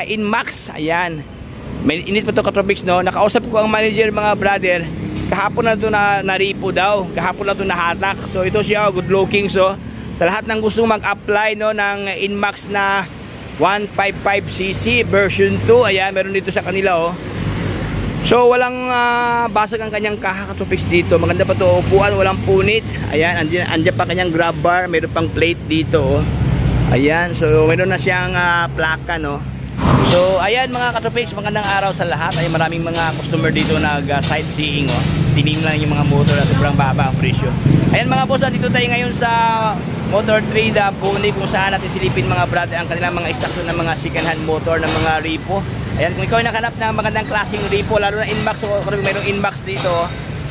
Inmax. Ayan. May init pa to katropics, no? Nakausap ko ang manager, mga brother. Kahapon na to na repo daw. Kahapon na to nahatak. So ito siya, good looking. So sa lahat ng gusto mag-apply, no, ng Inmax na 155cc version 2, ayan, meron dito sa kanila, oh. So walang basag ang kanyang kaha katropics dito. Maganda pa to, upuan, walang punit. Ayan, andyan pa kanyang grab bar. Meron pang plate dito, oh. Ayan, so meron na siyang plaka, no. So ayan mga katropics, magandang araw sa lahat. Ay maraming mga customer dito nag-sightseeing, oh. Tinignan yung mga motor na sobrang baba ang presyo. Ayan mga boss, dito tayo ngayon sa Motor Trade Boni, kung saan natin silipin mga brother ang kanilang mga istasyon ng mga second hand motor ng mga repo. Ayan, kung ikaw ay nakahanap ng magandang klaseng repo, lalo na Inmax, o kung mayroong Inmax dito,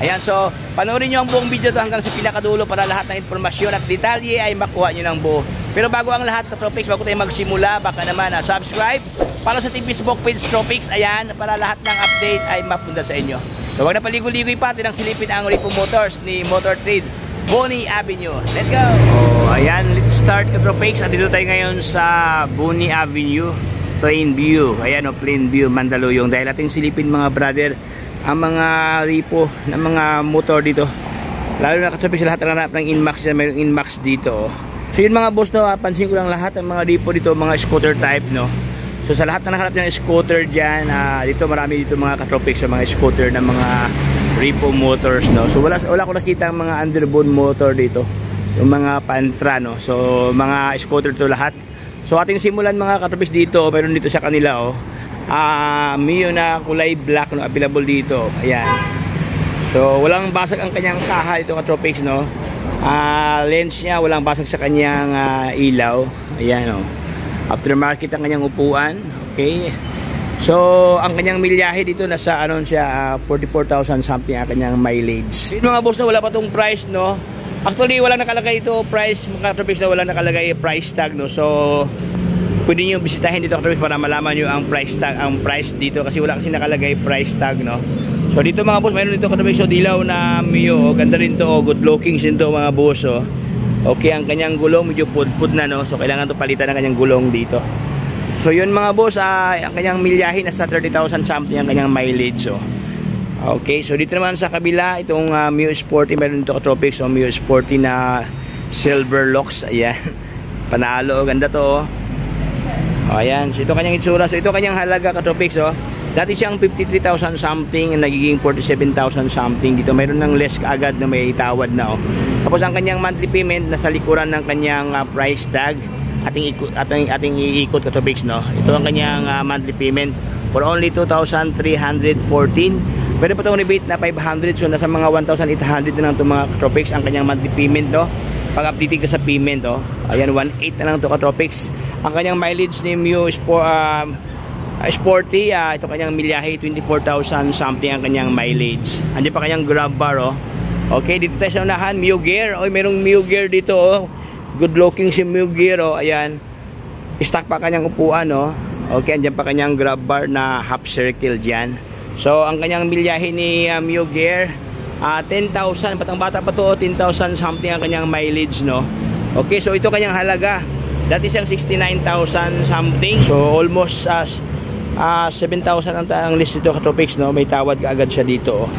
ayan, so panoorin nyo ang buong video to hanggang sa pinakadulo para lahat ng informasyon at detalye ay makuha nyo ng buo. Pero bago ang lahat katropics, bago tayo magsimula, baka naman subscribe para sa Facebook page Tropics, ayan, para lahat ng update ay mapunta sa inyo. So wag na paligoy-ligoy pa, tinang silipin ang Repo Motors ni Motor Trade Boni Avenue. Let's go! Oh, ayan, let's start katropics. Andito tayo ngayon sa Boni Avenue, Plainview. Ayan, o, Plainview, Mandaluyong. Dahil ating silipin mga brother ang mga repo ng mga motor dito. Lalo na katropics, lahat ng hanap ng Inmax, mayroong Inmax dito, oh. So yun mga boss, no, pansin ko lang lahat ng mga repo dito, mga scooter type, no. So sa lahat na nakahanap ng scooter dyan, dito marami dito mga katropics sa mga scooter ng mga repo motors, no. So wala ko nakita ang mga underbone motor dito, yung mga pantra, no. So mga scooter to lahat. So ating simulan mga katropics dito, mayroon dito sa kanila, oh, Mio na kulay black, no, available dito. Ayan. So walang basag ang kanyang kaha dito katropics, no. Lens niya walang basag sa kanyang ilaw. Ayan, oh. Aftermarket ang kanyang upuan. Okay. So ang kanyang milyahe dito nasa ano siya, 44,000 something ang kanyang mileage. Yung mga boss, na wala pa tong price, no. Actually wala nakalagay ito price mga katropics, na wala nakalagay price tag, no. So pwede niyo bisitahin dito katropics para malaman niyo ang price tag, ang price dito, kasi wala kasi nakalagay price tag, no. So dito mga boss, mayroon dito katropics, so dilaw na Mio, oh. Ganda rin to, oh. Good looking din to mga boss, oh. Okay, ang kanyang gulong medyo pudpud na, no. So kailangan to palitan ng kanyang gulong dito. So yun mga boss, ang kanyang milyahe nasa 30,000 something ang kanyang mileage, so. Okay, so dito naman sa kabila, itong Mio Sporty, meron dito katropics, so Mio Sporty na silver locks. Ayan. Panalo, ganda to, oh. Ayan, so ito kanyang itsura. So ito kanyang halaga katropics, oh. Dati siyang 53,000 something, nagiging 47,000 something. Dito mayroon ng less kaagad na may tawad na, oh. Tapos ang kanyang monthly payment nasa likuran ng kanyang price tag. Ating iikot katropics, no. Ito ang kanyang monthly payment for only 2,314. Pwede pa itong rebate na 500, so nasa mga 1,800 na lang itong mga katropics ang kanyang monthly payment, no. Pag update ka sa payment, oh. Ayan, 1,800 na lang ito katropics. Ang kanyang mileage ni Mio Sporty, ito kanyang milyahe, 24,000 something ang kanyang mileage. Andiyan pa kanyang grab bar, oh. Okay, dito tayo sa unahan, Mio Gear. Oy, merong Mio Gear dito, oh. Good looking si Mio Gear, oh. Ayan. Stock pa kanyang upuan, oh. Okay, andiyan pa kanyang grab bar na half circle diyan. So ang kanyang milyahe ni Mio Gear, 10,000, patang bata pa to, 10,000 something ang kanyang mileage, no. Okay, so ito kanyang halaga. Dati siyang 69,000 something. So almost 7,000 ang list dito katropics, no. May tawad kaagad siya dito, oh.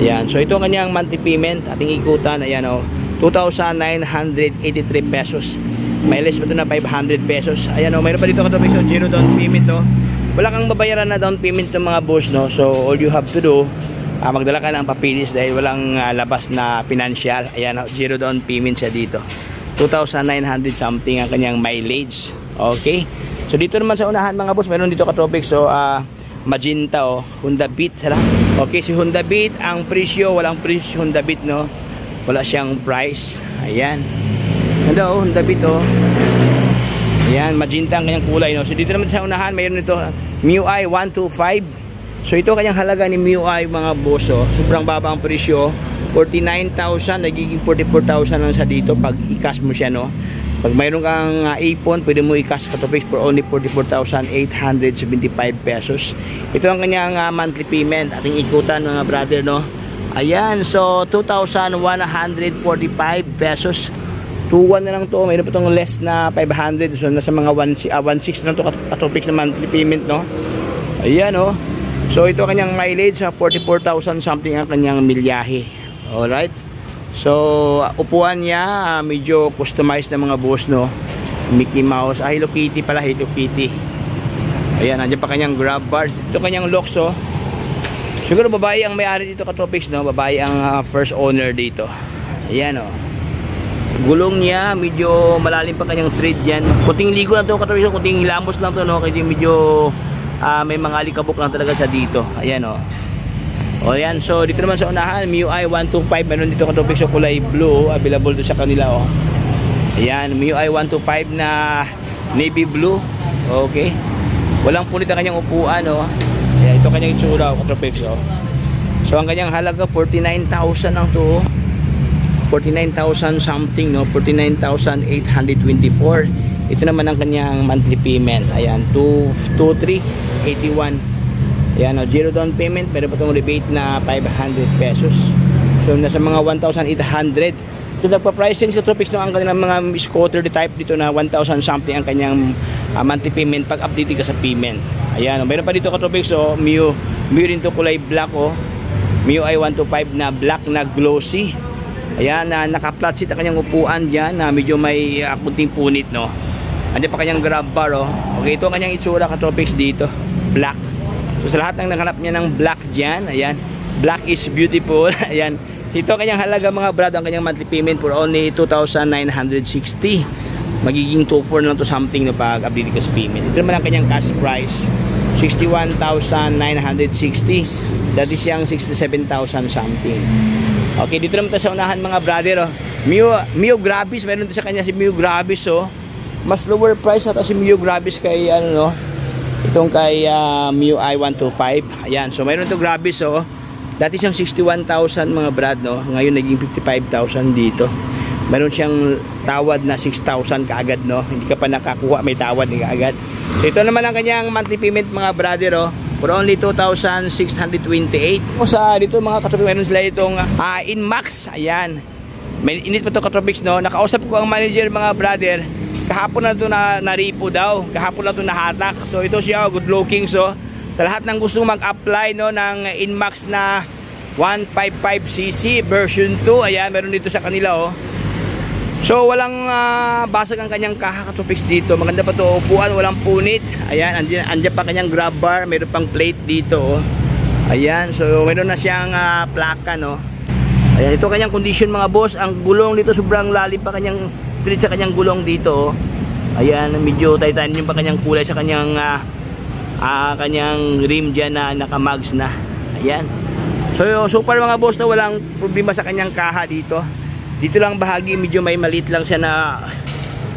Ayan, so ito ang kanyang monthly payment, ating ikutan. Ayan, oh, 2,983 pesos. May list pa ito na 500 pesos. Ayan, oh, mayroon pa dito katropics, so zero down payment, no. Wala kang babayaran na down payment ng mga boss, no. So all you have to do, magdala ka ng papilis dahil walang labas na financial. Ayan, oh, zero down payment siya dito. 2,900 something ang kanyang mileage. Okay, so dito naman sa unahan mga boss, meron dito katropics, so magenta, oh, Honda Beat, hala. Okay, si Honda Beat, ang presyo, walang presyo Honda Beat, no. Wala siyang price. Ayan, ganda, oh, Honda Beat, oh. Ayan, magenta ang kanyang kulay, no. So dito naman sa unahan, mayroon dito MIUI 125. So ito kanyang halaga ni MIUI mga boss, oh. Sobrang baba ang presyo, 49,000, nagiging 44,000 lang sa dito pag i-cash mo siya, no. Pag mayroon kang ipon, pwede mo i-cash katropics for only 44,875 pesos. Ito ang kanyang monthly payment, ating ikutan mga brother, no. Ayan, so 2,145 pesos 2.1 na lang to. Mayroon pa itong less na 500. So nasa mga 1.6 na to katropics na monthly payment, no? Ayan, oh. So ito kanyang mileage, 44,000 something ang kanyang milyahe. Alright. So upuan niya, medyo customized na mga boss, no? Mickey Mouse, Hello Kitty pala, Hello Kitty. Ayan, nandiyan pa kanyang grab bars. Ito kanyang locks, oh. Siguro babae ang may-ari dito katropics, no? Babae ang first owner dito. Ayan, oh. Gulong niya, medyo malalim pa kanyang tread dyan. Kunting ligo lang to katropics, kunting hilamos lang to, no? Kasi medyo may mga alikabok lang talaga sa dito. Ayan, oh. O yan, so dito naman sa unahan, MIUI 125. Meron dito katropics, so kulay blue, available doon sa kanila, oh. Ayan, MIUI 125 na navy blue. Okay. Walang punit ang kanyang upuan, oh. Ayan, ito kanyang itsura, katropics, oh. So ang kanyang halaga 49,000 ang to. 49,000 something, no? 49,824. Ito naman ang kanyang monthly payment. Ayan, 22381. Ayan, no? Zero down payment. Meron pa itong rebate na 500 pesos. So nasa mga 1,800. So nagpa-price change katropics, no? Ang kanilang mga scooter type dito na 1,000 something ang kanyang monthly payment pag update ka sa payment. Ayan, no? Meron pa dito katropics, so Mio rin to kulay black, oh. MIUI 125 na black na glossy. Ayan, naka-flat seat ang kanyang upuan dyan na medyo may kunting punit, no? Andiyan pa kanyang grab bar, oh. Okay, ito ang kanyang itsura katropics dito, black. So sa lahat ng naghanap niya ng black dyan, ayan, black is beautiful. Ayan, ito ang kanyang halaga mga brad, ang kanyang monthly payment for only 2,960. Magiging 2,400 na to something na pag update ka sa payment. Ito naman ang kanyang cash price, 61,960. That is yung 67,000 something. Okay, dito naman tayo sa unahan mga brother, oh. Mio Gravis, meron dito sa kanya si Mio Gravis, oh. Mas lower price ata si Mio Gravis kay ano, no? Itong kay MIUI 125. Ayan, so meron to Gravis, oh. Dati siyang 61,000 mga brad, no? Ngayon naging 55,000 dito. Meron siyang tawad na 6,000 kaagad, no? Hindi ka pa nakakuha, may tawad ni kaagad. Ito naman ang kanyang monthly payment mga brother, oh. For only 2,628. Sa dito mga katropics, meron sila itong Inmax. Ayan. May init pa ito katropics, no? Nakausap ko ang manager mga brother. Kahapon na ito na ripo daw. Kahapon na ito nahatak. So ito siya, good looking. So sa lahat ng gusto mag-apply, no, ng Inmax na 155cc version 2. Ayan, meron dito sa kanila, oh. So walang basag ang kanyang kaha katropics dito. Maganda pa to, upuan, walang punit. Ayan, andyan pa kanyang grab bar. Meron pang plate dito, oh. Ayan, so meron na siyang plaka, no. Ayan, ito kanyang condition mga boss. Ang gulong dito sobrang lalim pa kanyang tread sa kanyang gulong dito, oh. Ayan, medyo titanium pa kanyang kulay sa kanyang kanyang rim dyan na naka-mags na. Ayan. So far mga boss, na walang problema sa kanyang kaha dito. Dito lang bahagi medyo may maliit lang siya na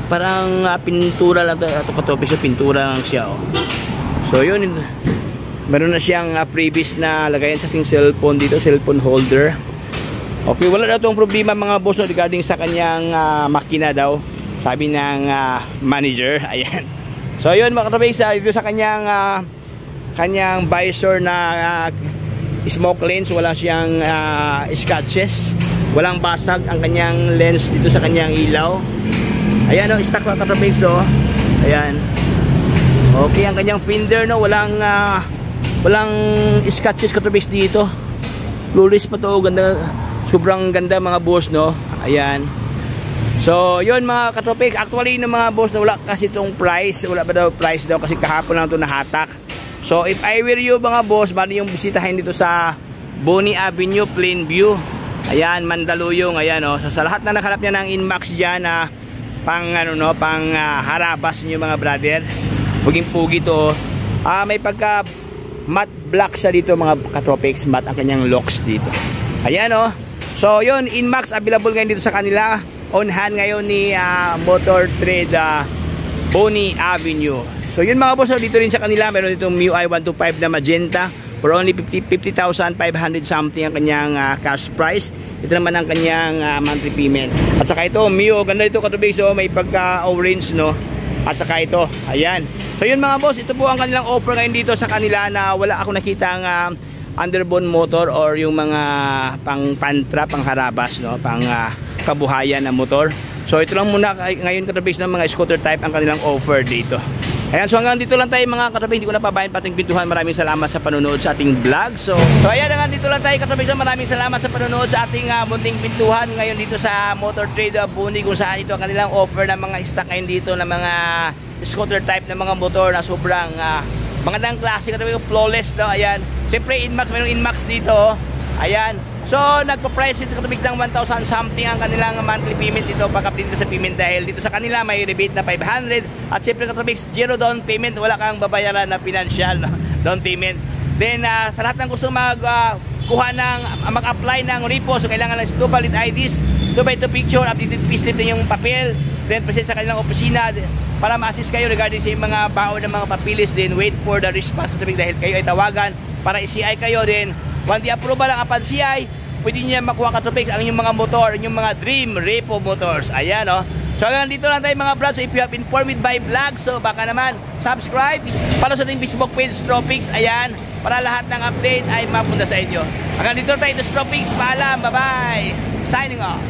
parang pintura lang ito katropics, so pintura lang siya, oh. So yun, meron na siyang previous na lagayan sa ating cellphone dito, cellphone holder. Okay, wala na itong problema mga boss, no, regarding sa kanyang makina daw, sabi ng manager. Ayan. So yun mga katropics, dito sa kanyang visor na smoke lens, wala siyang scratches. Walang basag ang kanyang lens dito sa kanyang ilaw. Ayan, no, stock na katropics, oh. Ayan. Okay, ang kanyang fender, no, walang scratches katropics dito. Flawless pa to, ganda, sobrang ganda mga boss, no. Ayan. So, yun mga katropics. Actually, ng mga boss, na wala kasi itong price. Wala ba daw price daw kasi kahapon lang ito nahatak. So, if I were you mga boss, bali yung bisitahin dito sa Bonnie Avenue, Plainview. Ayan, Mandaluyong. Ayan, oh. So, sa lahat na nakalap niya ng Inmax dyan na pang harabas niyo mga brother. Puging-pugi to. May pagka matte black siya dito mga katropics. Matte ang kanyang locks dito. Ayan, oh. So, yun, Inmax available ngayon dito sa kanila. On hand ngayon ni Motor Trade Bonnie Avenue. So, yun mga boss, dito rin sa kanila. Meron ditong MIUI 125 na magenta. For only 50,500 something ang kanyang cash price. Ito naman ang kanyang monthly payment. At saka ito, Mio, ganda ito katropics, so may pagka-orange, no. At saka ito, ayan. So yun mga boss, ito po ang kanilang offer ngayon dito sa kanila na wala ako nakitang underbone motor or yung mga pang pantra, pang harabas, no, pang kabuhayan na motor. So ito lang muna ngayon katrabis ng mga scooter type ang kanilang offer dito. Ayan, so hanggang dito lang tayo mga katrabis. Hindi ko na pabayan pa ating pintuhan. Maraming salamat sa panonood sa ating vlog. So ayan, hanggang dito lang tayo katrabis. Maraming salamat sa panonood sa ating munting pintuhan ngayon dito sa Motor Trade Buni, kung saan ito ang kanilang offer ng mga stock ngayon dito ng mga scooter type ng mga motor na sobrang magandang klase katrabis, flawless, no? Ayan, siyempre Inmax, mayroong Inmax dito. Ayan. So, nagpa-price it katrabis ng 1,000 something ang kanilang monthly payment dito, pag-update ka sa payment dahil dito sa kanila may rebate na 500 at siyempre katrabis, zero down payment, wala kang babayaran na financial down payment. Then, sa lahat ng gusto mag-apply ng repo, so kailangan ng 2 valid IDs, 2x2 picture, updated payslip din yung papel, then present sa kanilang opisina para ma-assist kayo regarding sa mga baon ng mga papilis, then wait for the response katrabis dahil kayo ay tawagan para i-CI kayo din. Once the approval ang upon CI, pwede nyo makuha katrabis ang inyong mga motor, yung mga Dream Repo Motors. Ayan, oh. So hanggang dito lang tayo mga brad. So if you have been informed by vlog, so baka naman subscribe, follow sa ating Facebook page Stropix. Ayan, para lahat ng update ay mapunta sa inyo. Hanggang dito tayo, Stropix. Paalam, bye bye, signing off.